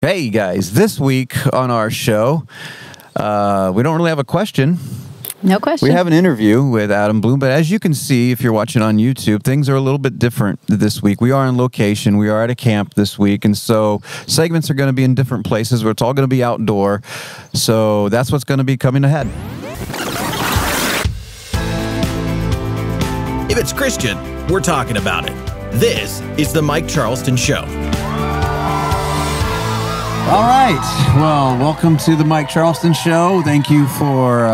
Hey guys, this week on our show, we don't really have a question. No question. We have an interview with Adam Bloom, but as you can see, if you're watching on YouTube, things are a little bit different this week. We are on location. We are at a camp this week, and so segments are going to be in different places where it's all going to be outdoor. So that's what's going to be coming ahead. If it's Christian, we're talking about it. This is the Mike Charleston Show. All right. Well, welcome to the Mike Charleston Show. Thank you for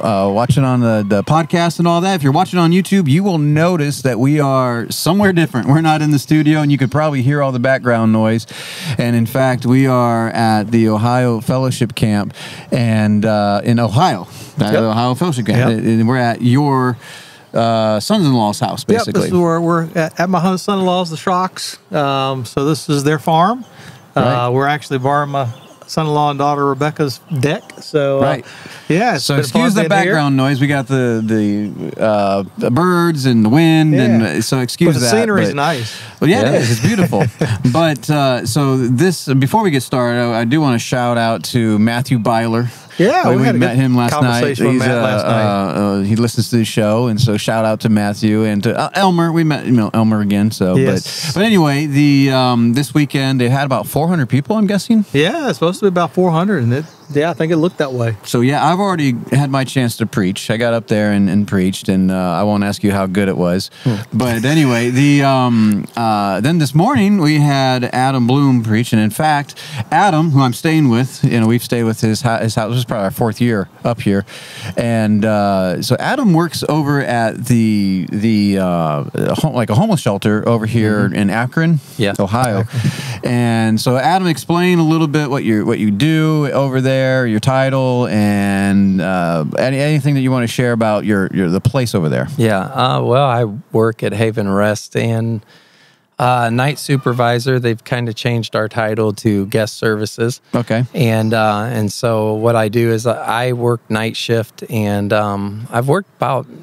watching on the podcast and all that. If you're watching on YouTube, you will notice that we are somewhere different. We're not in the studio, and you could probably hear all the background noise. And in fact, we are at the Ohio Fellowship Camp, and in Ohio, the Ohio Fellowship Camp. Yep. And we're at your sons-in-law's house, basically. Yep, this is where we're at my son-in-law's, the Shocks. So this is their farm. Right. We're actually borrowing my son-in-law and daughter Rebecca's deck. So right. Yeah. So excuse the background noise. We got the birds and the wind, and so excuse that. The scenery's nice. Well, yeah, it is. It's beautiful. But so this, before we get started, I do want to shout out to Matthew Byler. Yeah, we met him last night. With Matt last night. He listens to the show, and so shout out to Matthew and to Elmer. We met Elmer again. So, yes. but anyway, this weekend they had about 400 people. I'm guessing. Yeah, it's supposed to be about 400, and I think it looked that way. So yeah, I've already had my chance to preach. I got up there and preached, and I won't ask you how good it was. But anyway, then this morning we had Adam Bloom preach, and in fact, Adam, who I'm staying with, we've stayed with his house. This is probably our 4th year up here, and so Adam works over at like a homeless shelter over here in Akron, Ohio. And so Adam, explain a little bit what you do over there, your title, and anything that you want to share about the place over there. Yeah, well, I work at Haven Rest and night supervisor. They've kind of changed our title to guest services. Okay. And so what I do is I work night shift, and I've worked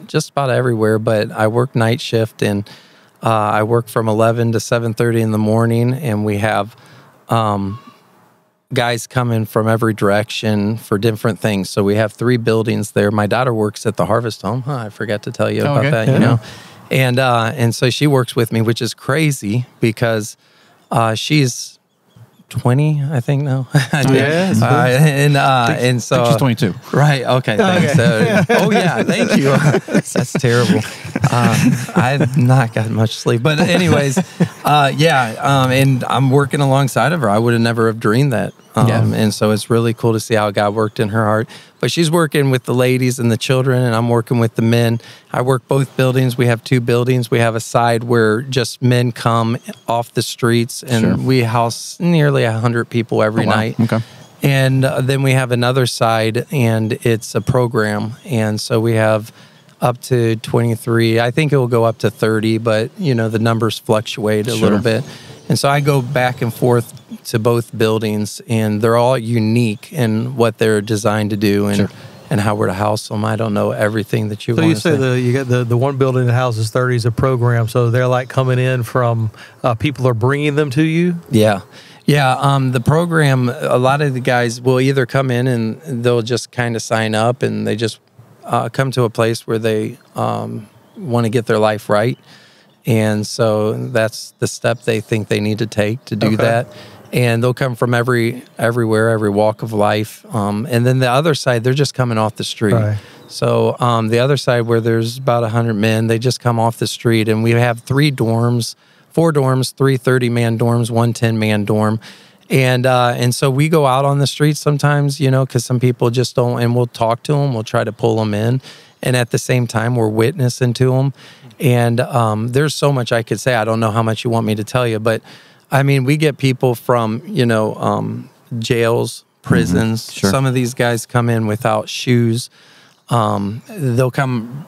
just about everywhere, but I work night shift, and I work from 11 to 7:30 in the morning, and we have guys coming from every direction for different things. So we have 3 buildings there. My daughter works at the Harvest Home. I forgot to tell you about that, And so she works with me, which is crazy because she's 20, I think now. And so I think she's 22. Right. Okay. Thanks. Thank you. That's terrible. I've not got much sleep, but anyways, and I'm working alongside of her. I would have never have dreamed that. And so it's really cool to see how God worked in her heart. But she's working with the ladies and the children, and I'm working with the men. I work both buildings. We have 2 buildings. We have a side where just men come off the streets, and we house nearly 100 people every night. Okay. And then we have another side, and it's a program. And so we have up to 23. I think it will go up to 30, but, the numbers fluctuate a little bit. And so I go back and forth to both buildings, and they're all unique in what they're designed to do and how we're to house them. I don't know everything that you want to say. So you got the one building that houses 30 is a program, so they're like coming in from people are bringing them to you? Yeah. Yeah, the program, a lot of the guys will either come in and they'll just kind of sign up, and they just come to a place where they want to get their life right. And so that's the step they think they need to take to do that. And they'll come from everywhere, every walk of life. And then the other side, they're just coming off the street. Right. So the other side, where there's about 100 men, they just come off the street. And we have 4 dorms, 3 30-man dorms, 1 10-man dorm. And so we go out on the streets sometimes, because some people just don't, and we'll talk to them. We'll try to pull them in. And at the same time, we're witnessing to them. And there's so much I could say. I don't know how much you want me to tell you, but I mean, we get people from, jails, prisons. Some of these guys come in without shoes. They'll come,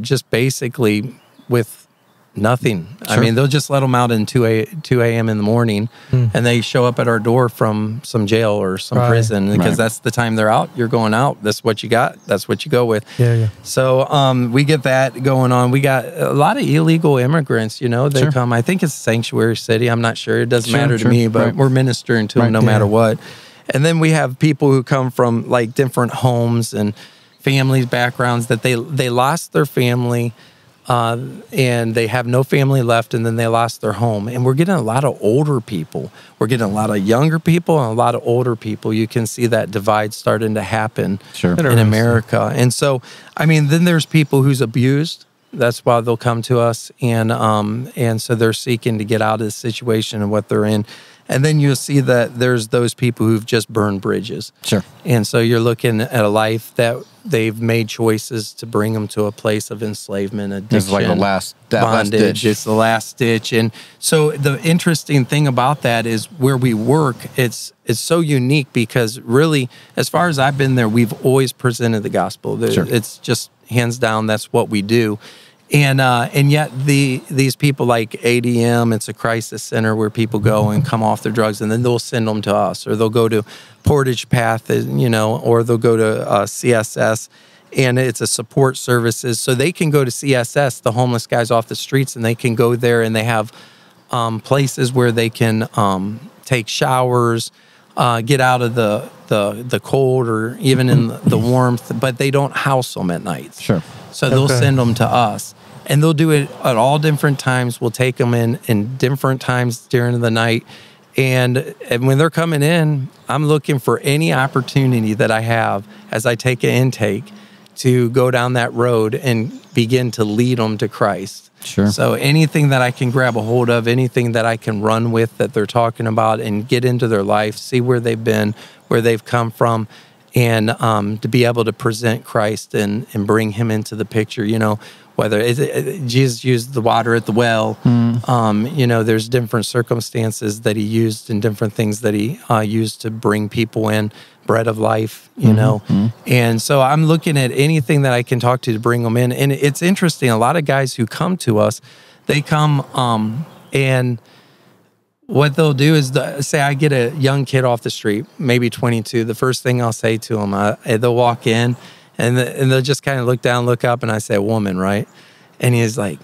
just basically with nothing. I Sure. mean, they'll just let them out in 2 a.m. in the morning, and they show up at our door from some jail or some prison because that's the time they're out. You're going out. That's what you got. That's what you go with. Yeah. So we get that going on. We got a lot of illegal immigrants, you know. They come. I think it's a sanctuary city. I'm not sure. It doesn't matter to me, but we're ministering to them no matter what. And then we have people who come from like different homes and families, backgrounds that they lost their family. And they have no family left, and then they lost their home. And we're getting a lot of older people. We're getting a lot of younger people and a lot of older people. You can see that divide starting to happen in America. And so, I mean, then there's people who's abused. That's why they'll come to us, and so they're seeking to get out of the situation and what they're in. And then you'll see that there's those people who've just burned bridges. Sure. And so you're looking at a life that they've made choices to bring them to a place of enslavement, addiction, it's like bondage. last ditch. It's the last ditch. And so the interesting thing about that is where we work, it's so unique because really, as far as I've been there, we've always presented the gospel. It's just hands down, that's what we do. And yet these people like ADM, it's a crisis center where people go and come off their drugs, and then they'll send them to us, or they'll go to Portage Path, you know, or they'll go to CSS, and it's a support services. So they can go to CSS, the homeless guys off the streets, and they can go there, and they have places where they can take showers, get out of the cold or even in the warmth, but they don't house them at night. Sure. So they'll send them to us. And they'll do it at all different times. We'll take them in different times during the night. And when they're coming in, I'm looking for any opportunity that I have as I take an intake to go down that road and begin to lead them to Christ. Sure. So anything that I can grab a hold of, anything that I can run with that they're talking about and get into their life, see where they've been, where they've come from, and to be able to present Christ and bring him into the picture, you know, whether Jesus used the water at the well, you know, there's different circumstances that he used and different things that he used to bring people in, bread of life, you know. And so I'm looking at anything that I can talk to bring them in. And it's interesting, a lot of guys who come to us, they come and what they'll do is, say I get a young kid off the street, maybe 22, the first thing I'll say to them, they'll walk in, and they'll just kind of look down, look up, and I say, woman, right? And he's like,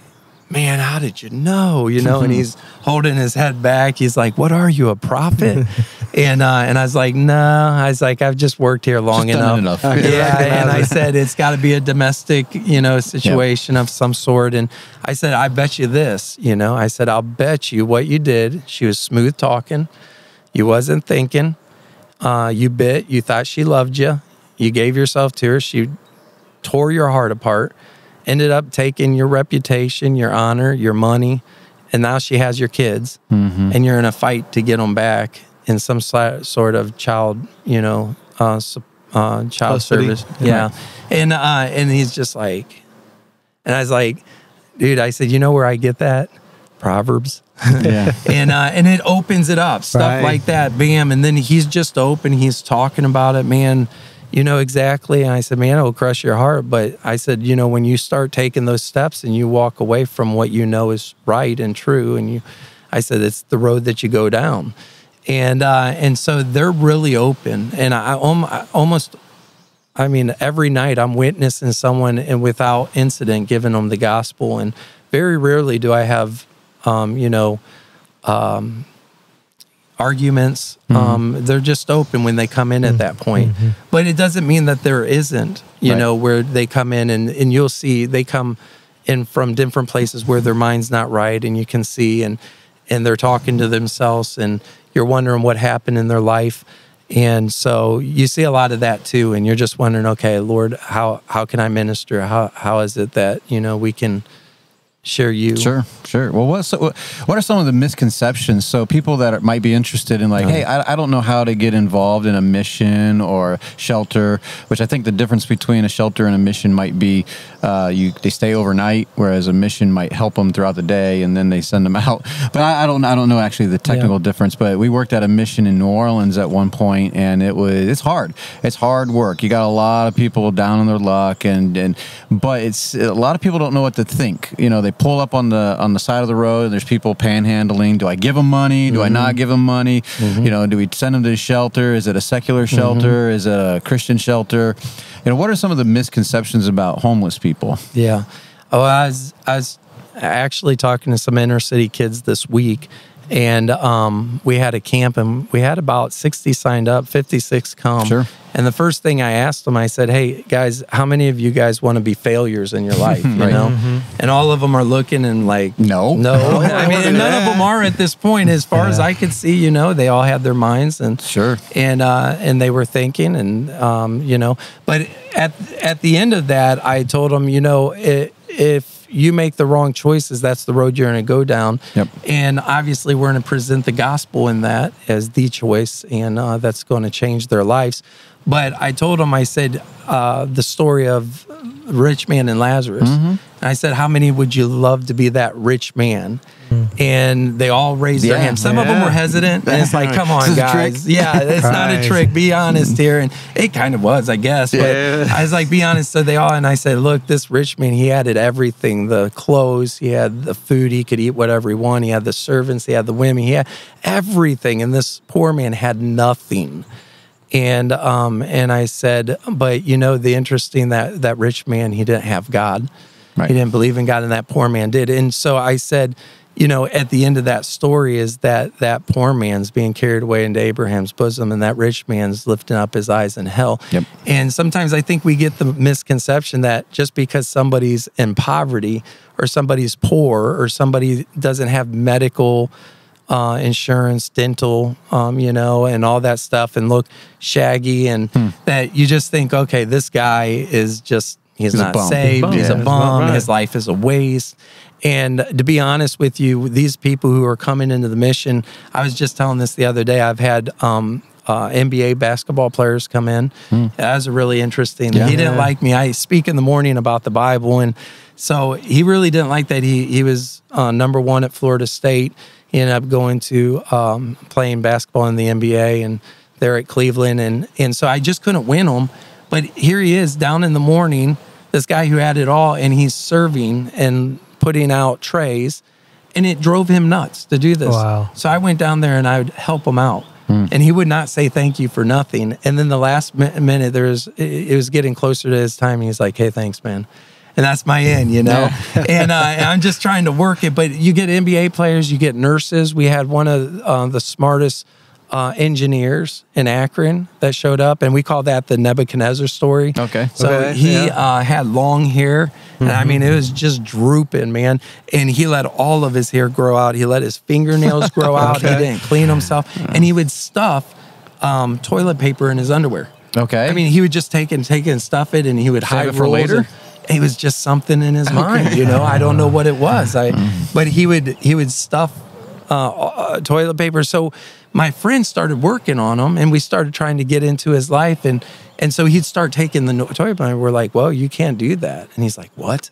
man, how did you know? You know, and he's holding his head back. He's like, what are you, a prophet? And I was like, no. I was like, I've just worked here long enough. Yeah, and I said, it's got to be a domestic, you know, situation of some sort. And I said, I bet you this, you know. I said, I'll bet you what you did. She was smooth talking. You wasn't thinking. You bit. You thought she loved you. You gave yourself to her. She tore your heart apart, ended up taking your reputation, your honor, your money, and now she has your kids, and you're in a fight to get them back in some sort of child, you know, child service. Yeah. And he's just like, and I was like, dude, I said, you know where I get that? Proverbs. Yeah. And it opens it up, stuff like that, bam. And then he's just open. He's talking about it, man. You know exactly. And I said, man, it'll crush your heart. But I said, you know, when you start taking those steps and you walk away from what you know is right and true, and I said, it's the road that you go down. And so they're really open. And I almost, I mean, every night I'm witnessing someone and without incident giving them the gospel. And very rarely do I have, you know, arguments. They're just open when they come in at that point. But it doesn't mean that there isn't, you know, where they come in and you'll see they come in from different places where their mind's not right, and you can see and they're talking to themselves, and you're wondering what happened in their life. And so you see a lot of that too, and you're just wondering, okay, Lord, how can I minister? How is it that, you know, we can share you? Sure. Well, what are some of the misconceptions? So people that might be interested in, like, hey, I don't know how to get involved in a mission or shelter, which I think the difference between a shelter and a mission might be they stay overnight, whereas a mission might help them throughout the day and then they send them out. But I don't know actually the technical difference. But we worked at a mission in New Orleans at one point, and it's hard. It's hard work. You got a lot of people down on their luck, but it's a lot of people don't know what to think. You know, they pull up on the side of the road and there's people panhandling. Do I give them money? Do I not give them money? You know, do we send them to a shelter? Is it a secular shelter? Is it a Christian shelter? You know, what are some of the misconceptions about homeless people? Yeah. Oh, I was actually talking to some inner city kids this week, and we had a camp, and we had about 60 signed up, 56 come. Sure. And the first thing I asked them, I said, "Hey guys, how many of you guys want to be failures in your life?" You know, and all of them are looking and like, No. I mean, and none of them are at this point, as far as I could see. You know, they all had their minds, and Sure. and they were thinking, and you know, but at the end of that, I told them, you know, if you make the wrong choices, that's the road you're going to go down. Yep. And obviously, we're going to present the gospel in that as the choice, and that's going to change their lives. But I told them, I said, the story of rich man and Lazarus. And I said, how many would you love to be that rich man? And they all raised their hands. Some of them were hesitant. And it's like, come on, guys. Yeah, it's not a trick. Be honest here. And it kind of was, I guess. But I was like, be honest. So they all, and I said, look, this rich man, he had everything. The clothes, he had the food, he could eat whatever he wanted. He had the servants, he had the women, he had everything. And this poor man had nothing. And I said, but you know, the interesting that rich man, he didn't have God. Right. He didn't believe in God, and that poor man did. And so I said, you know, at the end of that story is that poor man's being carried away into Abraham's bosom, and that rich man's lifting up his eyes in hell. Yep. And sometimes I think we get the misconception that just because somebody's in poverty, or somebody's poor, or somebody doesn't have medical insurance, dental, you know, and all that stuff, and look shaggy, and that you just think, okay, this guy is just, he's not saved, he's a bum, his life is a waste. And to be honest with you, these people who are coming into the mission, I was just telling this the other day, I've had NBA basketball players come in. That was really interesting. He didn't like me. I speak in the morning about the Bible, and so he really didn't like that. He was number one at Florida State. He ended up going to playing basketball in the NBA, and they're at Cleveland. And so I just couldn't win him. But here he is down in the morning, this guy who had it all, and he's serving and putting out trays, and it drove him nuts to do this. Wow. So I went down there and I would help him out. And he would not say thank you for nothing. And then the last minute, it was getting closer to his time, and he's like, hey, thanks, man. And that's my end, you know. And I'm just trying to work it. But you get NBA players, you get nurses. We had one of the smartest engineers in Akron that showed up, and we call that the Nebuchadnezzar story. Okay. So he had long hair, and I mean, it was just drooping, man. And he let all of his hair grow out. He let his fingernails grow out. He didn't clean himself. And he would stuff toilet paper in his underwear. Okay. I mean, he would just take and stuff it, and he would hide it for later. It was just something in his mind, you know. I don't know what it was. But he would stuff toilet paper. So my friend started working on him, and we started trying to get into his life, and so he'd start taking the toilet paper. We're like, well, you can't do that. And he's like, what?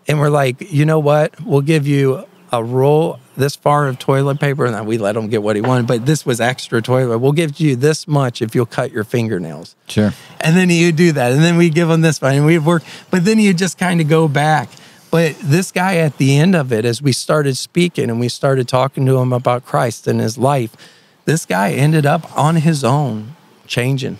And we're like, you know what? We'll give you a roll this far of toilet paper, and we let him get what he wanted, but this was extra toilet. We'll give you this much if you'll cut your fingernails. Sure. And then he would do that, and then we'd give him this much, and we'd work, but then he'd just kind of go back. But this guy, at the end of it, as we started speaking and we started talking to him about Christ and his life, this guy ended up on his own changing.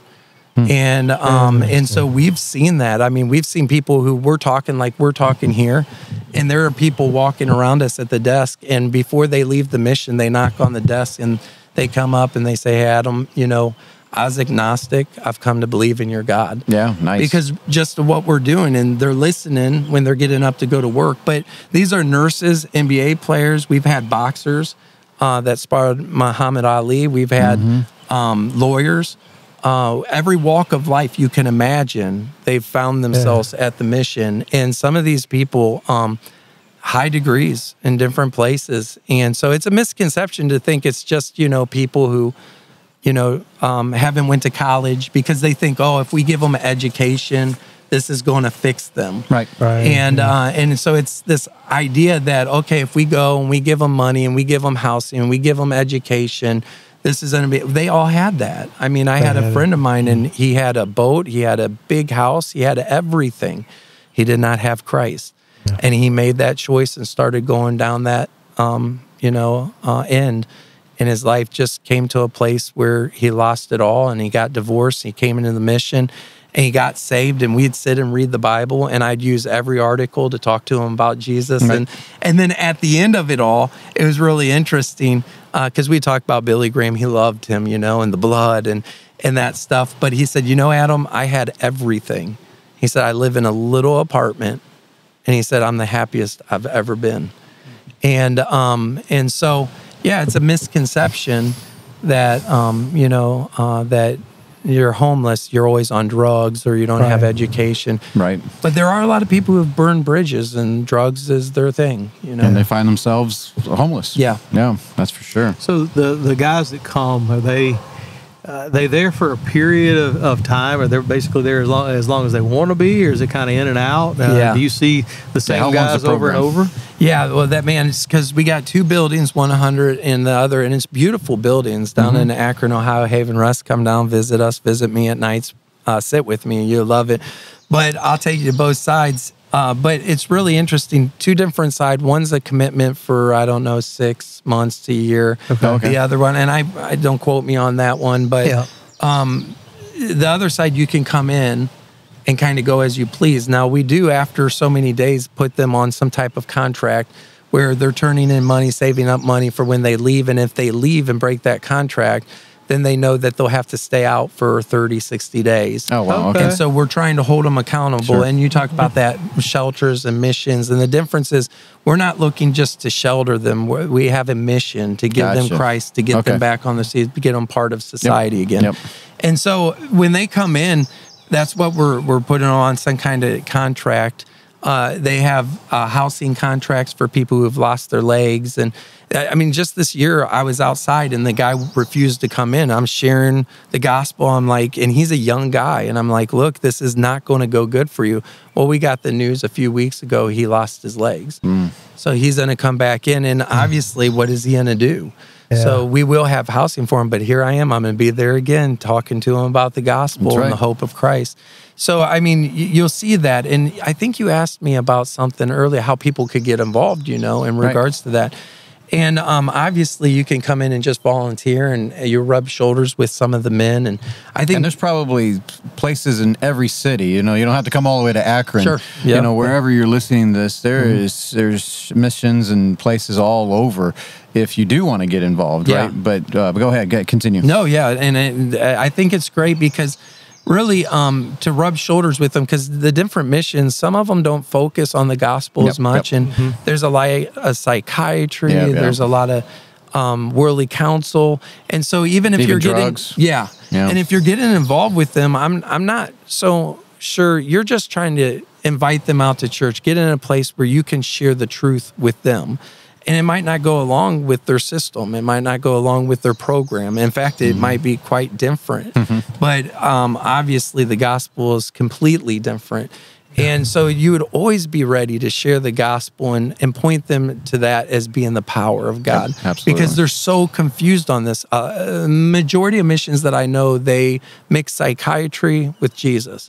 And so we've seen that. I mean, we've seen people who we're talking like we're talking here, and there are people walking around us at the desk, and before they leave the mission, they knock on the desk and they come up and they say, hey, Adam, you know, I was agnostic. I've come to believe in your God. Yeah, nice. Because just what we're doing, and they're listening when they're getting up to go to work. But these are nurses, NBA players. We've had boxers that sparred Muhammad Ali. We've had lawyers. Every walk of life you can imagine, they've found themselves at the mission. And some of these people, high degrees in different places. And so it's a misconception to think it's just, you know, people who, you know, haven't went to college, because they think, oh, if we give them education, this is going to fix them. Right. And so it's this idea that, okay, if we go and we give them money and we give them housing and we give them education, this is going to be, they all had that. I mean, I had a friend of mine, and he had a boat, he had a big house, he had everything. He did not have Christ. And he made that choice and started going down that, end. And his life just came to a place where he lost it all, and he got divorced. He came into the mission, and he got saved. And we'd sit and read the Bible, and I'd use every article to talk to him about Jesus. Right. And then at the end of it all, it was really interesting because we talked about Billy Graham. He loved him, and the blood and that stuff. But he said, Adam, I had everything. He said, I live in a little apartment, and he said, I'm the happiest I've ever been. And so. Yeah, it's a misconception that that you're homeless, you're always on drugs, or you don't have education. Right. But there are a lot of people who have burned bridges, and drugs is their thing. And they find themselves homeless. Yeah. Yeah, that's for sure. So the guys that come, are they there for a period of time? Are they basically there as long as they want to be, or is it kind of in and out? Do you see the same guys over and over? Yeah, well, it's because we got two buildings, one 100 and the other, and it's beautiful buildings down in Akron, Ohio. Haven Russ, come down, visit me at nights, sit with me, you'll love it. But I'll take you to both sides. But it's really interesting. Two different sides. One's a commitment for, 6 months to a year. Okay. The other one, and I don't quote me on that one, but the other side, you can come in and kind of go as you please. Now, we do, after so many days, put them on some type of contract where they're turning in money, saving up money for when they leave. And if they leave and break that contract, then they know that they'll have to stay out for 30, 60 days. Oh, wow. Okay. And so we're trying to hold them accountable. Sure. And you talk about that, shelters and missions. And the difference is we're not looking just to shelter them. We have a mission to give them Christ, to get them back on the seas, to get them part of society again. Yep. And so when they come in, that's what we're putting on, some kind of contract. They have housing contracts for people who have lost their legs. And just this year I was outside and the guy refused to come in. I'm sharing the gospel. I'm like, and he's a young guy. And I'm like, look, this is not going to go good for you. Well, we got the news a few weeks ago. He lost his legs. So he's going to come back in. And obviously, what is he going to do? Yeah. So we will have housing for him, but here I am. I'm going to be there again, talking to him about the gospel and the hope of Christ. So, you'll see that. And I think you asked me about something earlier, how people could get involved, in regards to that. And obviously, you can come in and just volunteer, and you rub shoulders with some of the men. And I think there's probably places in every city. You don't have to come all the way to Akron. Sure. Yep. Wherever you're listening to this, there's missions and places all over. If you do want to get involved, right? But go ahead, continue. No, yeah, and I think it's great because really to rub shoulders with them, because the different missions, some of them don't focus on the gospel as much, and there's a lot of psychiatry, there's a lot of worldly counsel, and so even if you're drugs. And if you're getting involved with them, I'm not so sure. You're just trying to invite them out to church, get in a place where you can share the truth with them. And it might not go along with their system. It might not go along with their program. In fact, it might be quite different. But obviously, the gospel is completely different. And so you would always be ready to share the gospel and point them to that as being the power of God. Absolutely. Because they're so confused on this. Majority of missions that I know, they mix psychiatry with Jesus.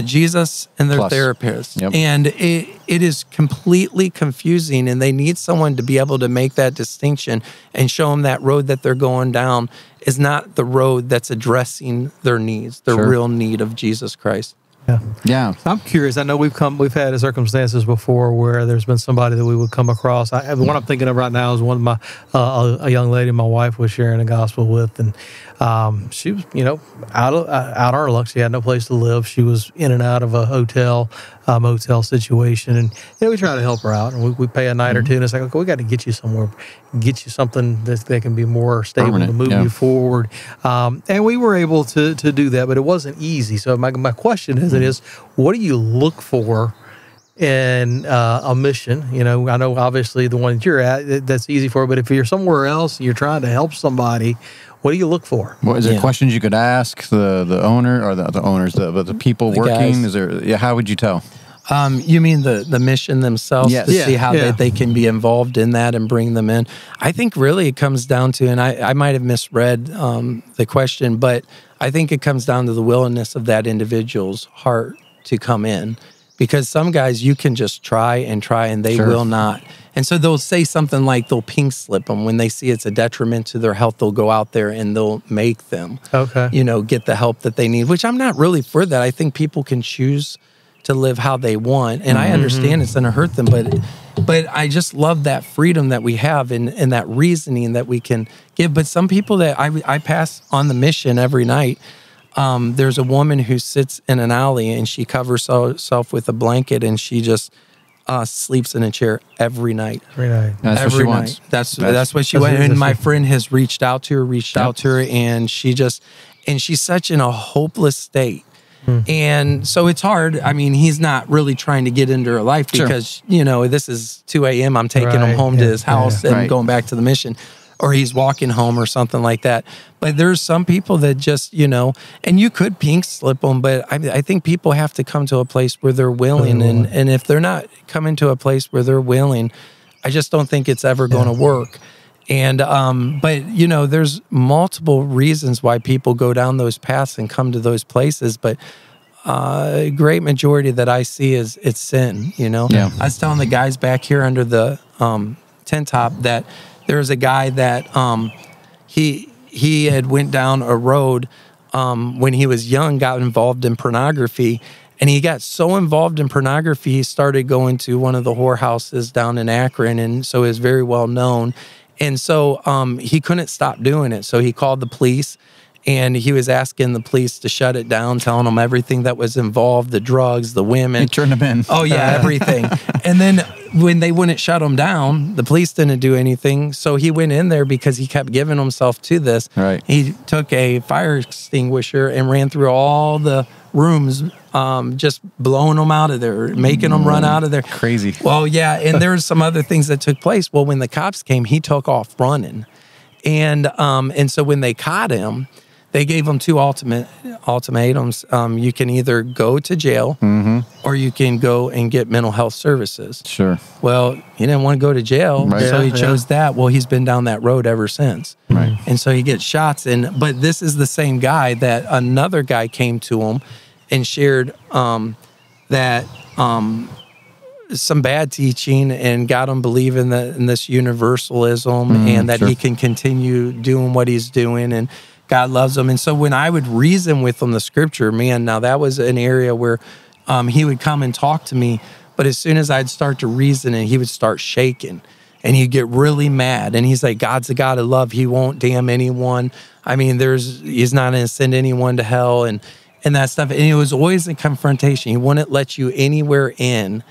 Jesus and their therapists. And it is completely confusing, and they need someone to be able to make that distinction and show them that road that they're going down is not the road that's addressing their needs, their real need of Jesus Christ. Yeah. I'm curious. I know we've had circumstances before where there's been somebody that we would come across. The one I'm thinking of right now is one of my a young lady my wife was sharing the gospel with, and she was out on her luck. She had no place to live. She was in and out of a motel situation, and we try to help her out, and we pay a night or two, and it's like, okay, we got to get you somewhere, get you something that can be more stable to move you forward, and we were able to do that, but it wasn't easy. So my question is what do you look for in a mission? I know obviously the one that you're at, that's easy for, but if you're somewhere else and you're trying to help somebody, what do you look for? What is there questions you could ask the owner or the owners, the people working? Guys. Is there? How would you tell? You mean the mission themselves, to see how they can be involved in that and bring them in? I think really it comes down to, and I might have misread the question, but I think it comes down to the willingness of that individual's heart to come in. because some guys you can just try and they Sure. will not. And so they'll say something like they'll pink slip them when they see it's a detriment to their health. They'll go out there and they'll make them, get the help that they need, which I'm not really for that. I think people can choose to live how they want. And I understand it's going to hurt them, but I just love that freedom that we have and that reasoning that we can give. But some people that I pass on the mission every night, there's a woman who sits in an alley and she covers herself with a blanket and she just sleeps in a chair every night. That's what she wants. That's what she wants. And my friend has reached out to her, and she's such in a hopeless state. And so it's hard. I mean, he's not really trying to get into her life because, this is 2 a.m. I'm taking him home to his house and going back to the mission, or he's walking home or something like that. But there's some people that just, and you could pink slip them, but I think people have to come to a place where they're willing. And if they're not coming to a place where they're willing, I just don't think it's ever going to work. And, but there's multiple reasons why people go down those paths and come to those places. But a great majority that I see is it's sin, I was telling the guys back here under the tent top that there's a guy that he had went down a road when he was young, got involved in pornography. And he got so involved in pornography, he started going to one of the whorehouses down in Akron. And so he was very well known. And so he couldn't stop doing it. So he called the police and he was asking the police to shut it down, telling them everything that was involved, the drugs, the women. He turned them in. Oh, yeah, everything. And then when they wouldn't shut him down, the police didn't do anything. So he went in there because he kept giving himself to this. Right. He took a fire extinguisher and ran through all the rooms, just blowing them out of there, making them run out of there. Crazy. Well, yeah, and there's some other things that took place. Well, when the cops came, he took off running. And so when they caught him, they gave him two ultimatums. You can either go to jail or you can go and get mental health services. Sure. Well, he didn't want to go to jail, so he chose that. Well, he's been down that road ever since. Right. And so he gets shots. But this is the same guy that another guy came to him and shared that some bad teaching and got him believing in this universalism and that he can continue doing what he's doing and God loves him. And so when I would reason with him the scripture, man, now that was an area where he would come and talk to me. But as soon as I'd start to reason and he would start shaking and he'd get really mad. And he's like, God's a God of love. He won't damn anyone. I mean, he's not going to send anyone to hell and that stuff. And it was always a confrontation. He wouldn't let you anywhere in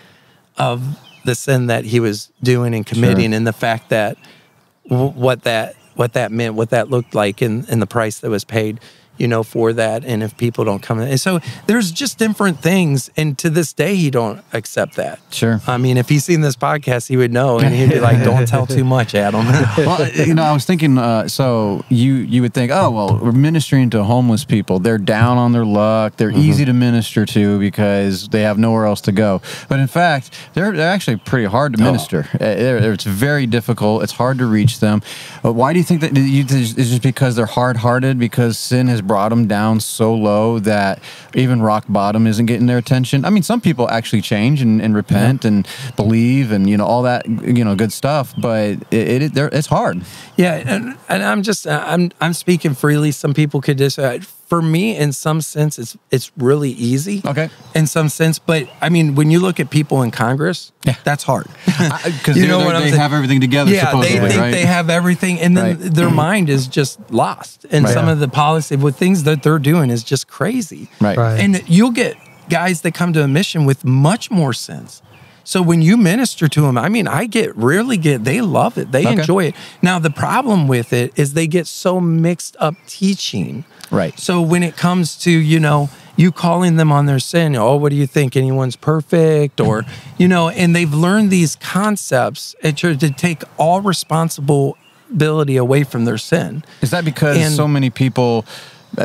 of the sin that he was doing and committing and the fact that what that meant, what that looked like, and the price that was paid, for that. And if people don't come in. And so there's just different things. And to this day, he don't accept that. Sure. I mean, if he's seen this podcast, he would know. And he'd be like, don't tell too much, Adam. Well, I was thinking, so you would think, oh, well, we're ministering to homeless people. They're down on their luck. They're easy to minister to because they have nowhere else to go. But in fact, they're actually pretty hard to minister. It's very difficult. It's hard to reach them. Why do you think that? Is it just because they're hard-hearted, because sin has brought them down so low that even rock bottom isn't getting their attention? I mean, some people actually change and repent and believe and all that good stuff, but it's hard. Yeah, and I'm just I'm speaking freely. Some people could just. For me, in some sense, it's really easy. Okay. In some sense, but I mean, when you look at people in Congress, that's hard. Because they have everything together. Yeah, supposedly, they think right? they have everything, and then their mind is just lost. And some of the policy, with things that they're doing, is just crazy. Right. And you'll get guys that come to a mission with much more sense. So when you minister to them, I mean, they love it. They enjoy it. Now, the problem with it is they get so mixed up teaching. Right. So when it comes to, you calling them on their sin, what do you think? Anyone's perfect? Or, and they've learned these concepts to take all responsibility away from their sin. Is that because so many people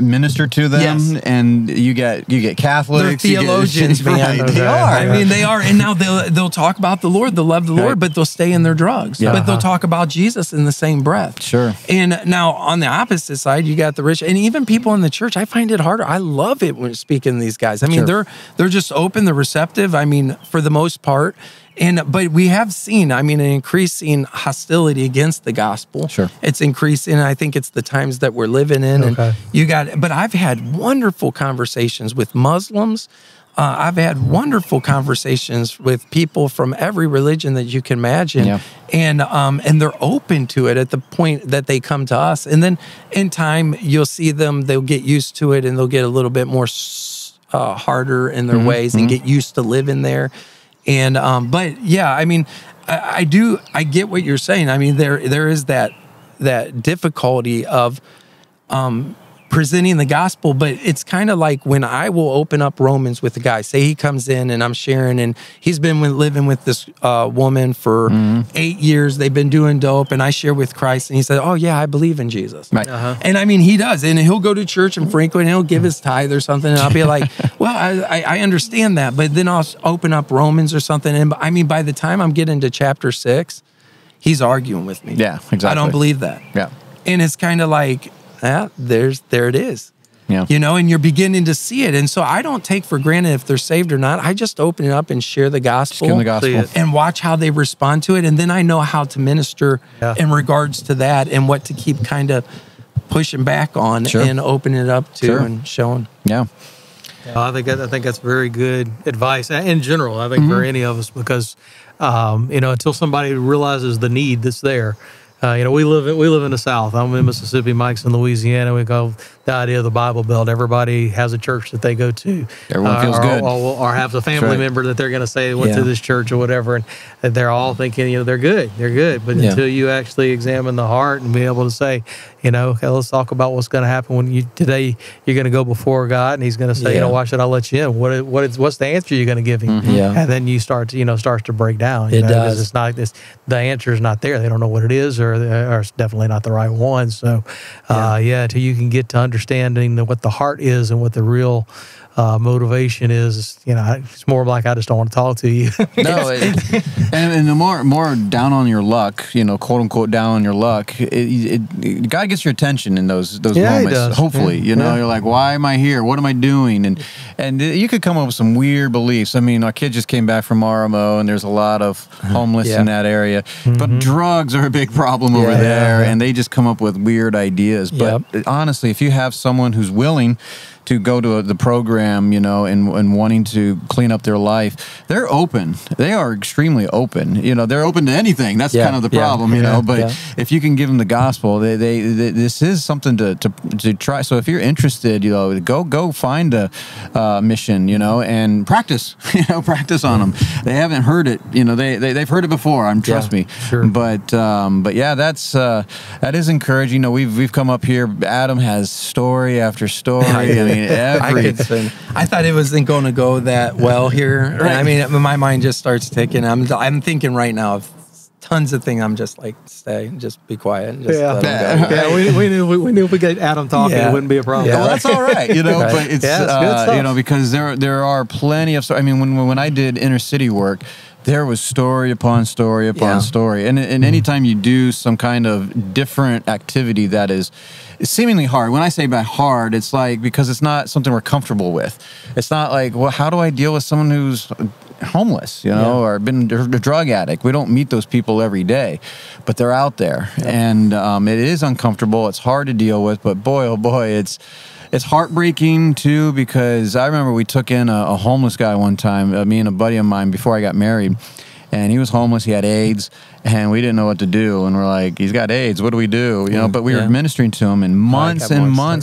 minister to them, Yes. and you get Catholics. They're theologians, man. Right, they are. I mean, they are. And now they'll talk about the Lord, they'll love the Lord, but they'll stay in their drugs. Yeah. But they'll talk about Jesus in the same breath. Sure. And now on the opposite side, you got the rich, and even people in the church. I find it harder. I love it when speaking to these guys. I mean, Sure. they're just open, they're receptive. I mean, for the most part. But we have seen, I mean, an increasing hostility against the gospel. Sure. It's increasing. I think it's the times that we're living in. Okay. And but I've had wonderful conversations with Muslims. I've had wonderful conversations with people from every religion that you can imagine. Yeah. And they're open to it at the point that they come to us. And then in time, you'll see them, they'll get used to it, and they'll get a little bit more harder in their ways and get used to living there. And but yeah, I mean, I get what you're saying. I mean, there is that difficulty of presenting the gospel, but it's kind of like when I will open up Romans with a guy. Say he comes in and I'm sharing, and he's been living with this woman for 8 years. They've been doing dope, and I share with Christ, and he said, "Oh yeah, I believe in Jesus." Right. And I mean, he does, and he'll go to church and frequent, and he'll give his tithe or something, and I'll be like, "Well, I understand that," but then I'll open up Romans or something, and I mean, by the time I'm getting to chapter 6, he's arguing with me. Yeah, exactly. I don't believe that. Yeah. And it's kind of like, there it is. Yeah. You know, and you're beginning to see it. And so I don't take for granted if they're saved or not. I just open it up and share the gospel. Give them the gospel. And watch how they respond to it. And then I know how to minister in regards to that, and what to keep kind of pushing back on and open it up to and showing. Yeah. I think that's very good advice in general. I think for any of us, because until somebody realizes the need that's there. We live in the South. I'm in Mississippi. Mike's in Louisiana. We go the idea of the Bible Belt. Everybody has a church that they go to. Everyone feels good, or have a family member that they're going to say they went to this church or whatever, and they're all thinking, they're good. But until you actually examine the heart and be able to say, okay, let's talk about what's going to happen when today you're going to go before God, and He's going to say, why should I let you in? What's the answer you're going to give Him? And then you start to break down. It does. It's not the answer is not there. They don't know what it is, or it's definitely not the right one. So, till you can get to understanding what the heart is and what the real motivation is, it's more like, I just don't want to talk to you. No, and the more down on your luck, quote unquote down on your luck, God gets your attention in those moments. He does. Hopefully, you're like, why am I here? What am I doing? And you could come up with some weird beliefs. I mean, our kid just came back from RMO, and there's a lot of homeless in that area, but drugs are a big problem over there, and they just come up with weird ideas. But honestly, if you have someone who's willing to go to the program, and wanting to clean up their life, they're open. They are extremely open. They're open to anything. That's kind of the problem, But if you can give them the gospel, they this is something to try. So if you're interested, go find a mission, and practice. Practice on them. They haven't heard it. They've heard it before. Trust me. Sure. But that is encouraging. We've come up here. Adam has story after story. I thought it wasn't going to go that well here. Right. I mean, my mind just starts ticking. I'm thinking right now of tons of things. I'm just like, stay, just be quiet. And just let them go. We knew if we get Adam talking, it wouldn't be a problem. Well, that's all right, But it's it's good stuff. Because there are plenty of. I mean, when I did inner city work, there was story upon story upon story, and anytime you do some kind of different activity that is seemingly hard. When I say by hard, it's like because it's not something we're comfortable with. It's not like, well, how do I deal with someone who's homeless, or been a drug addict? We don't meet those people every day, but they're out there, and it is uncomfortable. It's hard to deal with, but boy, oh boy, it's heartbreaking too, because I remember we took in a homeless guy one time, me and a buddy of mine, before I got married, and he was homeless. He had AIDS, and we didn't know what to do. And we're like, he's got AIDS. What do we do? But we were ministering to him, and months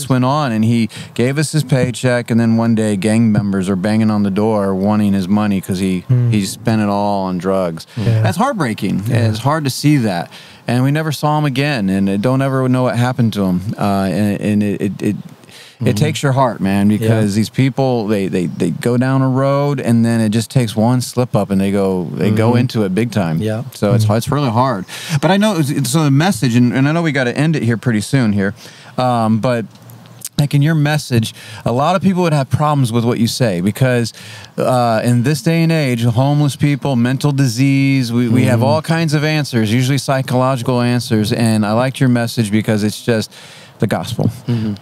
went on, and he gave us his paycheck. And then one day, gang members are banging on the door wanting his money because he spent it all on drugs. That's heartbreaking. And it's hard to see that. And we never saw him again, and don't ever know what happened to him. It takes your heart, man, because these people, they go down a road, and then it just takes one slip up, and they go into it big time. Yeah. So it's really hard. But I know, so the message, and I know we got to end it here pretty soon here, but like in your message, a lot of people would have problems with what you say because in this day and age, homeless people, mental disease, we have all kinds of answers, usually psychological answers. And I liked your message because it's just the gospel.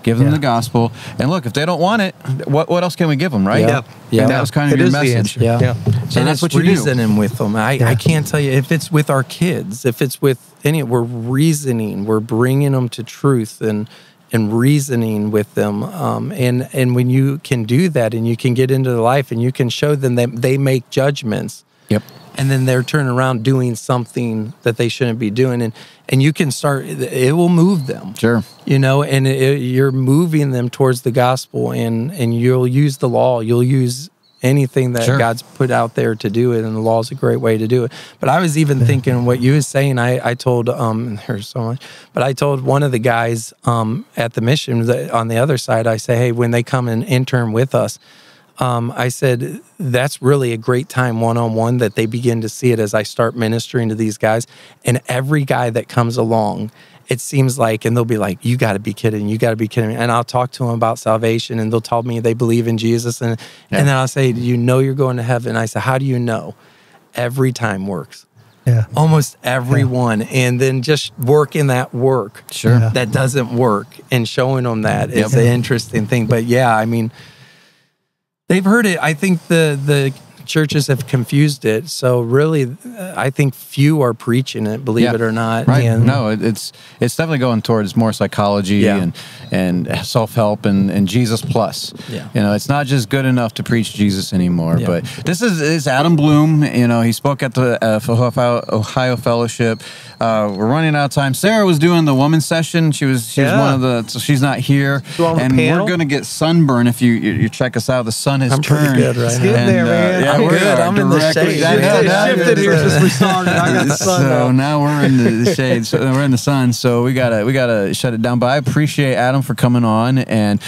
Give them the gospel. And look, if they don't want it, what else can we give them, right? Yeah. And that was kind of your message. Yeah. So and that's it's what you do. reasoning with them. I can't tell you if it's with our kids, if it's with we're reasoning, we're bringing them to truth and reasoning with them. And when you can do that and you can get into their life and you can show them that they make judgments. Yep. And then they're turning around doing something that they shouldn't be doing. And you can start, it will move them. Sure. And you're moving them towards the gospel and you'll use the law. You'll use anything that God's put out there to do it. And the law is a great way to do it. But I was even thinking what you was saying, I told, there's so much, but I told one of the guys at the mission that on the other side, I say, hey, when they come and intern with us, I said, that's really a great time one-on-one that they begin to see it as I start ministering to these guys. And every guy that comes along, it seems like, and they'll be like, you got to be kidding me. And I'll talk to them about salvation and they'll tell me they believe in Jesus. And then I'll say, do you know you're going to heaven? I said, how do you know? Every time works. Yeah. Almost everyone. And then just working that work that doesn't work and showing them that is an interesting thing. But yeah, I mean, they've heard it. I think the churches have confused it. So really, I think few are preaching it, believe it or not. Right. And No, it's definitely going towards more psychology and self-help and Jesus plus. Yeah. It's not just good enough to preach Jesus anymore. Yeah. But this is Adam Bloom. He spoke at the Ohio Fellowship. We're running out of time. Sarah was doing the women's session. She was one of the, so she's not here. And we're going to get sunburn if you check us out. The sun has I'm turned. pretty good, right? It's getting there, man. I'm good. I'm in the shade. Shifted here since we started. I got the sun So out. now we're in the shade. So we're in the sun. So we gotta shut it down. But I appreciate Adam for coming on, and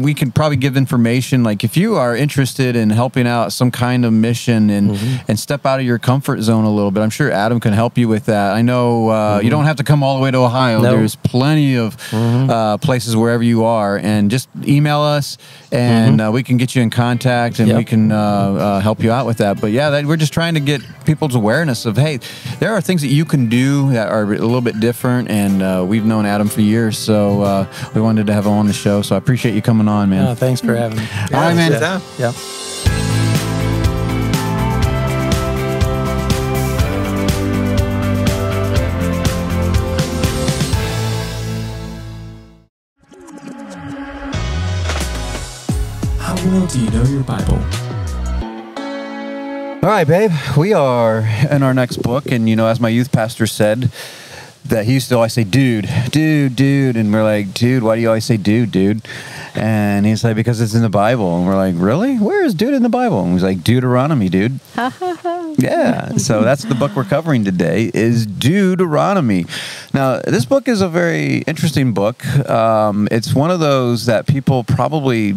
we can probably give information. Like if you are interested in helping out some kind of mission and step out of your comfort zone a little bit, I'm sure Adam can help you with that. I know you don't have to come all the way to Ohio. No. There's plenty of places wherever you are, and just email us, and we can get you in contact, and we can help you out with that. But we're just trying to get people's awareness of, hey, there are things that you can do that are a little bit different, and we've known Adam for years, so we wanted to have him on the show. So I appreciate you coming on, man. Oh, thanks for having me. All right, man. Yeah. How well do you know your Bible? All right, babe. We are in our next book, and as my youth pastor said, that he used to always say, dude, and we're like, dude, why do you always say dude? And he's like, because it's in the Bible. And we're like, really? Where is dude in the Bible? And he's like, Deuteronomy, dude. Yeah. So that's the book we're covering today, is Deuteronomy. Now, this book is a very interesting book. It's one of those that people probably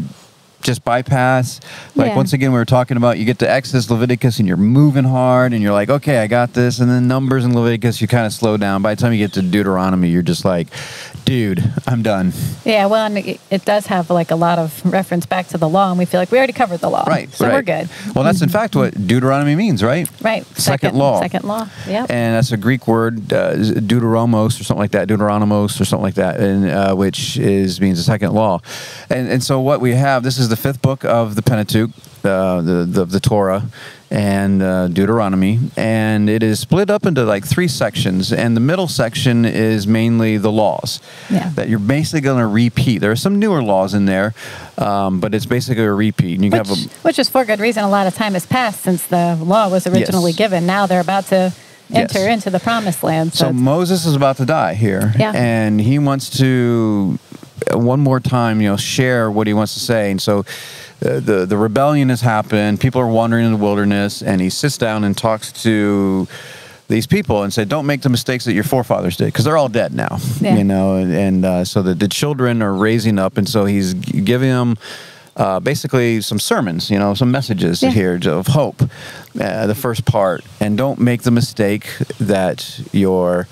just bypass. Like, once again, we were talking about, you get to Exodus, Leviticus, and you're moving hard, and you're like, okay, I got this. And then Numbers and Leviticus, you kind of slow down. By the time you get to Deuteronomy, you're just like, dude, I'm done. Yeah, well, and it does have like a lot of reference back to the law, and we feel like we already covered the law. Right. So we're good. Well, that's in fact what Deuteronomy means, right? Right. Second law. Second law, yeah. And that's a Greek word, deuteromos or something like that, deuteronomos or something like that, and which means the second law. And so what we have, this is the fifth book of the Pentateuch, the Torah, and Deuteronomy, and it is split up into like 3 sections, and the middle section is mainly the laws that you're basically going to repeat. There are some newer laws in there, but it's basically a repeat. And you which is for good reason. A lot of time has passed since the law was originally given. Now they're about to enter into the promised land. So Moses is about to die here, and he wants to one more time, share what he wants to say. And so the rebellion has happened. People are wandering in the wilderness, and he sits down and talks to these people and said, don't make the mistakes that your forefathers did, because they're all dead now, and so the children are raising up. And so he's giving them basically some sermons, some messages here of hope, the first part. And don't make the mistake that your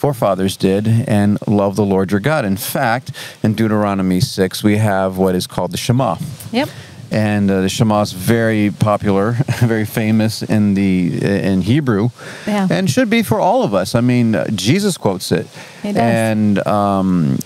forefathers did, and love the Lord your God. In fact, in Deuteronomy 6, we have what is called the Shema. Yep. And the Shema is very popular, very famous in Hebrew, and should be for all of us. I mean, Jesus quotes it. He does. And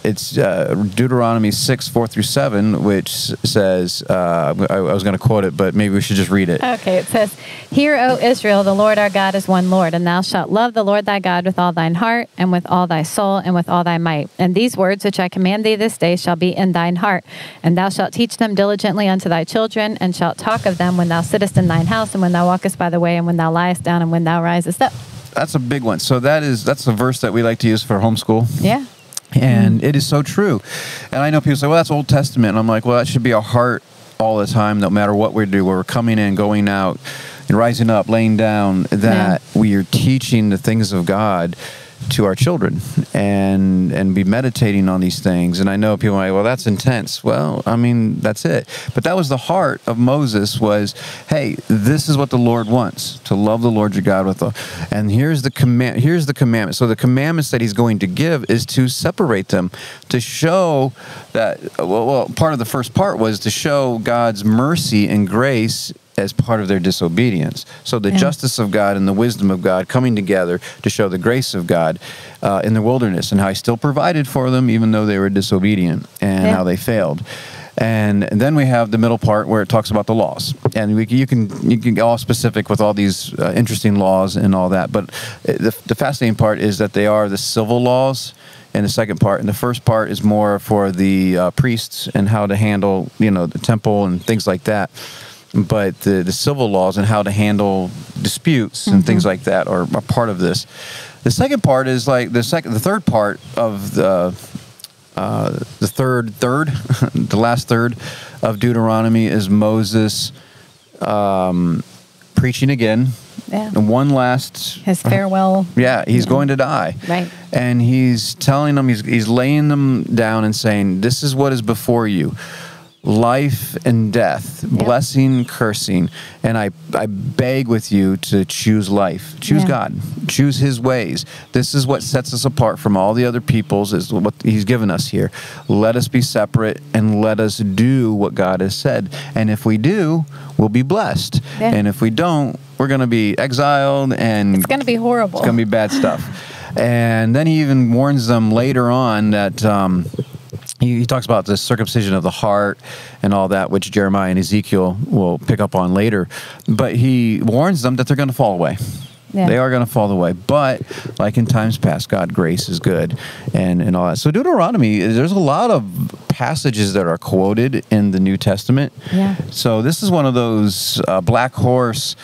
it's Deuteronomy 6:4-7, which says, I was going to quote it, but maybe we should just read it. Okay, it says, "Hear, O Israel, the Lord our God is one Lord, and thou shalt love the Lord thy God with all thine heart, and with all thy soul, and with all thy might. And these words which I command thee this day shall be in thine heart, and thou shalt teach them diligently unto thy children, and shalt talk of them when thou sittest in thine house, and when thou walkest by the way, and when thou liest down, and when thou risest up." That's a big one. So that's a verse that we like to use for homeschool. Yeah. And it is so true. And I know people say, well, that's Old Testament. And I'm like, well, that should be our heart all the time, no matter what we do, where we're coming in, going out, and rising up, laying down, that we are teaching the things of God to our children and be meditating on these things. And I know people are like, well, that's intense. Well, I mean, that's it. But that was the heart of Moses was, hey, this is what the Lord wants, to love the Lord your God with all. And here's the commandment. So the commandments that he's going to give is to separate them, to show that, well, part of the first part was to show God's mercy and grace as part of their disobedience. So the justice of God and the wisdom of God coming together to show the grace of God in the wilderness, and how he still provided for them even though they were disobedient, and how they failed. And then we have the middle part where it talks about the laws, and you can get all specific with all these interesting laws and all that. But the fascinating part is that they are the civil laws in the second part, and the first part is more for the priests and how to handle the temple and things like that. But the civil laws and how to handle disputes and things like that are part of this. The second part is like the third part of the the last third of Deuteronomy is Moses preaching again. Yeah. And one last his farewell. He's going to die. Right. And he's telling them, he's laying them down and saying, this is what is before you. Life and death, blessing, cursing, and I beg with you to choose life. Choose God. Choose his ways. This is what sets us apart from all the other peoples, is what he's given us here. Let us be separate and let us do what God has said. And if we do, we'll be blessed. Yeah. And if we don't, we're going to be exiled, and it's going to be horrible. It's going to be bad stuff. And then he even warns them later on that he talks about the circumcision of the heart and all that, which Jeremiah and Ezekiel will pick up on later. But he warns them that they're going to fall away. Yeah. They are going to fall away. But like in times past, God's grace is good and all that. So Deuteronomy, there's a lot of passages that are quoted in the New Testament. Yeah. So this is one of those black horse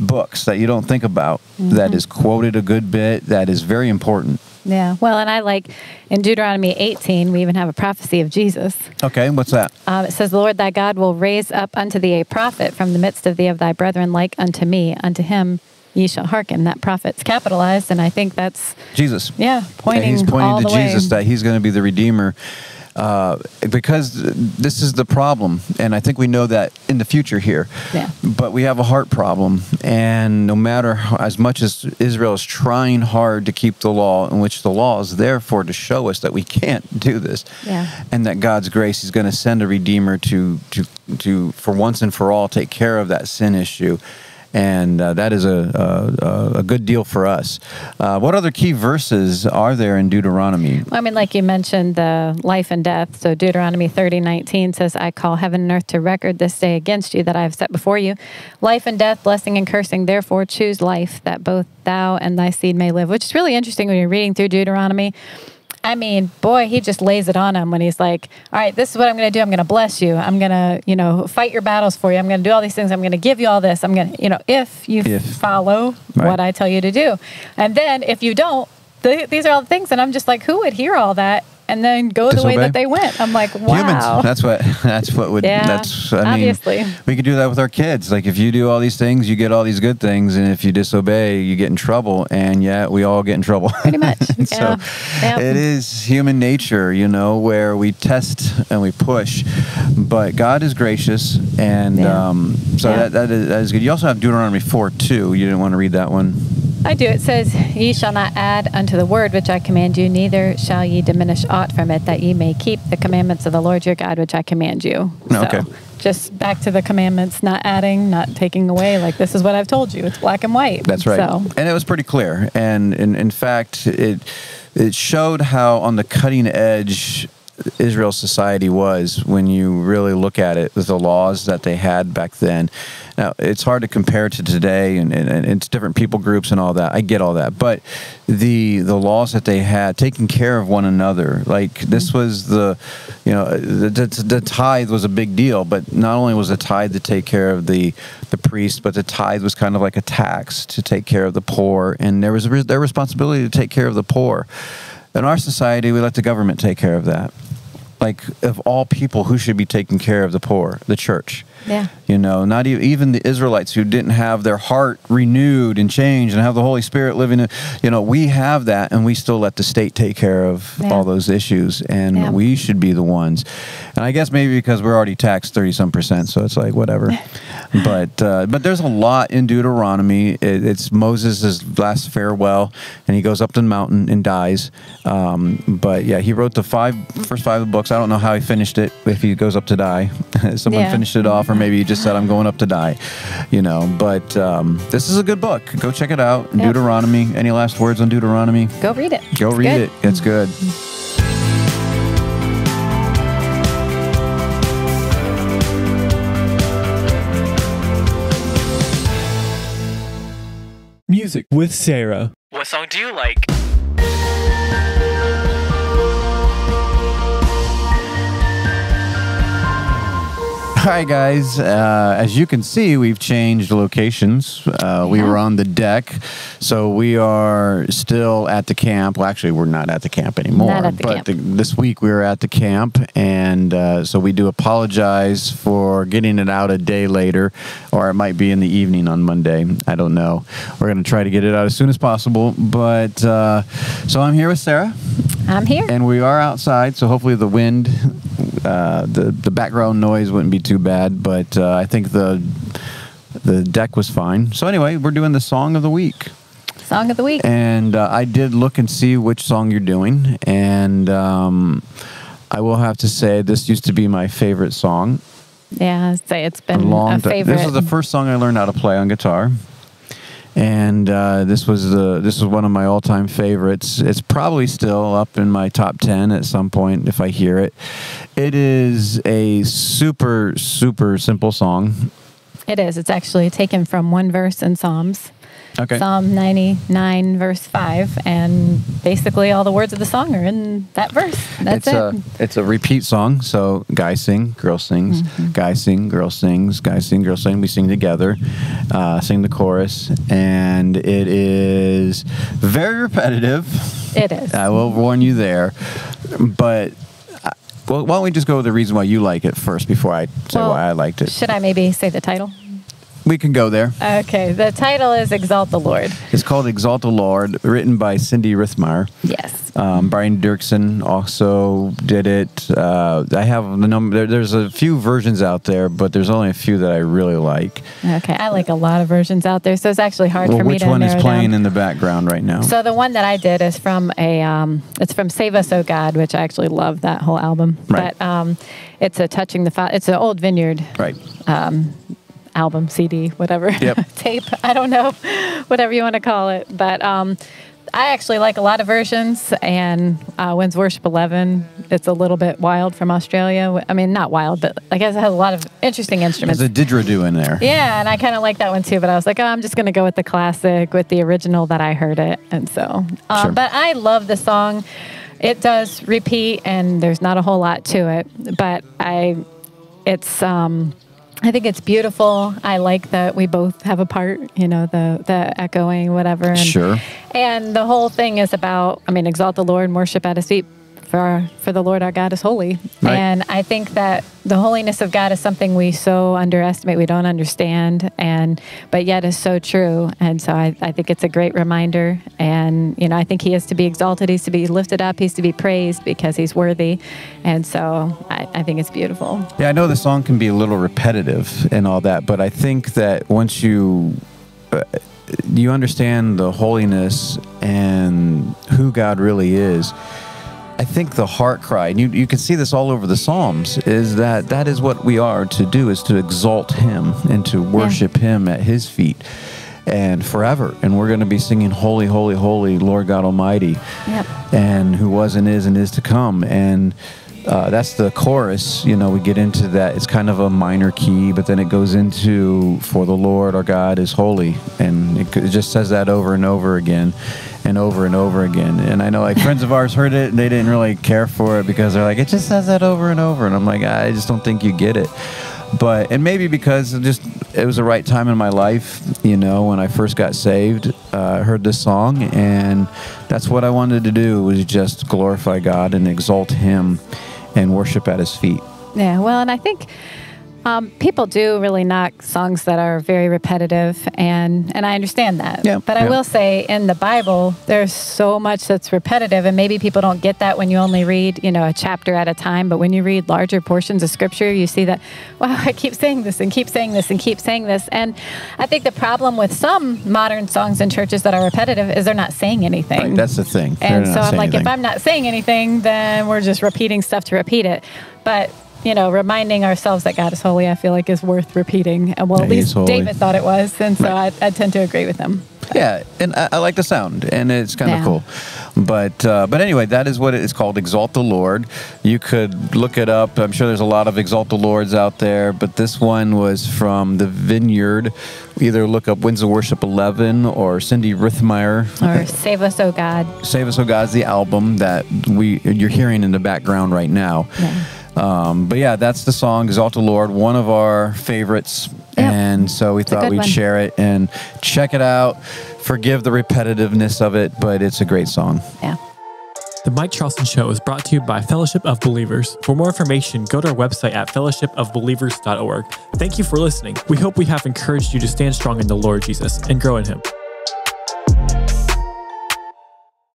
books that you don't think about, that is quoted a good bit, that is very important. Yeah. Well, and I like in Deuteronomy 18, we even have a prophecy of Jesus. Okay. What's that? It says, the Lord thy God will raise up unto thee a prophet from the midst of thee of thy brethren, like unto me. Unto him ye shall hearken. That prophet's capitalized, and I think that's Jesus. Yeah. He's pointing all to the Jesus, way. that he's going to be the Redeemer. Because this is the problem, and I think we know that in the future here. Yeah. But we have a heart problem, and no matter as much as Israel is trying hard to keep the law, in which the law is there for to show us that we can't do this, and that God's grace is going to send a Redeemer to for once and for all take care of that sin issue. And that is a good deal for us. What other key verses are there in Deuteronomy? Well, I mean, like you mentioned, the life and death. So Deuteronomy 30:19 says, I call heaven and earth to record this day against you that I have set before you. Life and death, blessing and cursing. Therefore choose life, that both thou and thy seed may live. Which is really interesting when you're reading through Deuteronomy. I mean, boy, he just lays it on him when he's like, all right, this is what I'm going to do. I'm going to bless you. I'm going to, fight your battles for you. I'm going to do all these things. I'm going to give you all this. I'm going to, if you follow what I tell you to do. And then if you don't, these are all the things. And I'm just like, who would hear all that and then go the way that they went? I'm like, wow. Humans. That's what would, obviously. We could do that with our kids. Like if you do all these things, you get all these good things. And if you disobey, you get in trouble. And we all get in trouble. Pretty much. So it is human nature, where we test and we push. But God is gracious. And that is good. You also have Deuteronomy 4:2. You didn't want to read that one? I do. It says, "Ye shall not add unto the word which I command you, neither shall ye diminish aught from it, that ye may keep the commandments of the Lord your God which I command you." Okay. So, just back to the commandments, not adding, not taking away. Like, this is what I've told you. It's black and white. That's right. So, And it was pretty clear. And in fact, it showed how on the cutting edge Israel's society was when you really look at it, with the laws that they had back then. Now, it's hard to compare to today, and it's different people groups and all that. I get all that. But the laws that they had, taking care of one another, like this was the tithe was a big deal. But not only was the tithe to take care of the priest, but the tithe was kind of like a tax to take care of the poor. And there was their responsibility to take care of the poor. In our society, we let the government take care of that. Like, of all people, who should be taking care of the poor? The church. Yeah. Not even the Israelites who didn't have their heart renewed and changed and have the Holy Spirit living in, we have that, and we still let the state take care of all those issues, and we should be the ones. And I guess maybe because we're already taxed 30-some%, so it's like, whatever. But there's a lot in Deuteronomy. It's Moses' last farewell, and he goes up to the mountain and dies. But yeah, he wrote the first five of the books. I don't know how he finished it, if he goes up to die. Someone finished it off, or maybe he just said, "I'm going up to die," But this is a good book. Go check it out. Deuteronomy. Any last words on Deuteronomy? Go read it. Go read it. It's good. Music with Sarah. What song do you like? Hi, guys. As you can see, we've changed locations. We were on the deck, so we are still at the camp. Well, actually, we're not at the camp anymore. Not at the camp. This week, we were at the camp, and so we do apologize for getting it out a day later, or it might be in the evening on Monday. I don't know. We're going to try to get it out as soon as possible. But so I'm here with Sarah. I'm here. And we are outside, so hopefully the wind, the background noise wouldn't be too bad, but I think the deck was fine. So anyway, we're doing the Song of the Week. Song of the Week. And I did look and see which song you're doing, and I will have to say this used to be my favorite song. Yeah, I'd say it's been a favorite. This was the first song I learned how to play on guitar. And this was one of my all-time favorites. It's probably still up in my top 10 at some point if I hear it. It is a super, super simple song. It is. It's actually taken from one verse in Psalms. Okay. Psalm 99, verse 5, and basically all the words of the song are in that verse. That's it. It's a repeat song, so guy sing, girl sings, guy sing, girl sings, guy sing, girl sing. We sing together, sing the chorus, and it is very repetitive. It is. I will warn you there, but well, why don't we just go with the reason why you like it first before I say why I liked it? Should I maybe say the title? We can go there. Okay. The title is Exalt the Lord. It's called Exalt the Lord, written by Cindy Rithmeyer. Yes. Brian Dirksen also did it. I have the number. There's a few versions out there, but there's only a few that I really like. Okay. I like a lot of versions out there, so it's actually hard for me to which one is narrow playing down. in the background right now? So the one that I did is from it's from Save Us, O God, which I actually love that whole album. Right. But it's a Touching the Father. It's an old Vineyard. Right. Album, CD, whatever, Yep. tape, I don't know, whatever you want to call it. But I actually like a lot of versions, and When's Worship 11, it's a little bit wild from Australia. I mean, not wild, but I guess it has a lot of interesting instruments. There's a didgeridoo in there. Yeah, and I kind of like that one too, but I was like, I'm just going to go with the classic, with the original that I heard it. And so, Sure. But I love the song. It does repeat, and there's not a whole lot to it, but I think it's beautiful. I like that we both have a part, the echoing, whatever. And, Sure. And the whole thing is about, exalt the Lord and worship at his feet. For the Lord our God is holy. Right. And I think that the holiness of God is something we so underestimate, we don't understand, but yet is so true. And so I think it's a great reminder. And, I think he is to be exalted, he's to be lifted up, he's to be praised because he's worthy. And so I think it's beautiful. Yeah, I know the song can be a little repetitive and all that, but I think that once you you understand the holiness and who God really is, I think the heart cry, and you can see this all over the Psalms, is that is what we are to do, is to exalt him and to worship him at his feet and forever. And we're going to be singing holy, holy, holy, Lord God Almighty, and who was and is to come. And that's the chorus. You know, we get into that. It's kind of a minor key, but then it goes into, for the Lord our God is holy. And it just says that over and over again and over and over again. And I know, like, friends of ours heard it and they didn't really care for it because they're like, it just says that over and over. And I'm like, I just don't think you get it. But, and maybe because it was the right time in my life, you know, when I first got saved, I heard this song, and that's what I wanted to do, was just glorify God and exalt him and worship at his feet. Yeah, well, and I think people do really knock songs that are very repetitive, and I understand that. Yeah, but I will say, in the Bible, there's so much that's repetitive, and maybe people don't get that when you only read, you know, a chapter at a time. But when you read larger portions of Scripture, you see that, wow, I keep saying this and keep saying this and keep saying this. And I think the problem with some modern songs in churches that are repetitive is they're not saying anything. Right, that's the thing. And so I'm like, if I'm not saying anything, then we're just repeating stuff to repeat it. But you know, reminding ourselves that God is holy, I feel like is worth repeating. And well, at least David thought it was, and so I tend to agree with him. Yeah, and I like the sound, and it's kind of cool. But anyway, that is what it is called, Exalt the Lord. You could look it up. I'm sure there's a lot of Exalt the Lords out there, but this one was from the Vineyard. Either look up Winds of Worship 11 or Cindy Rithmeyer. Or Save Us, O God. Save Us, O God is the album that you're hearing in the background right now. Yeah. But yeah, that's the song, Exalt the Lord, one of our favorites. Yep. And so we thought we'd share it and check it out. Forgive the repetitiveness of it, but it's a great song. Yeah. The Mike Charleston Show is brought to you by Fellowship of Believers. For more information, go to our website at fellowshipofbelievers.org. Thank you for listening. We hope we have encouraged you to stand strong in the Lord Jesus and grow in him.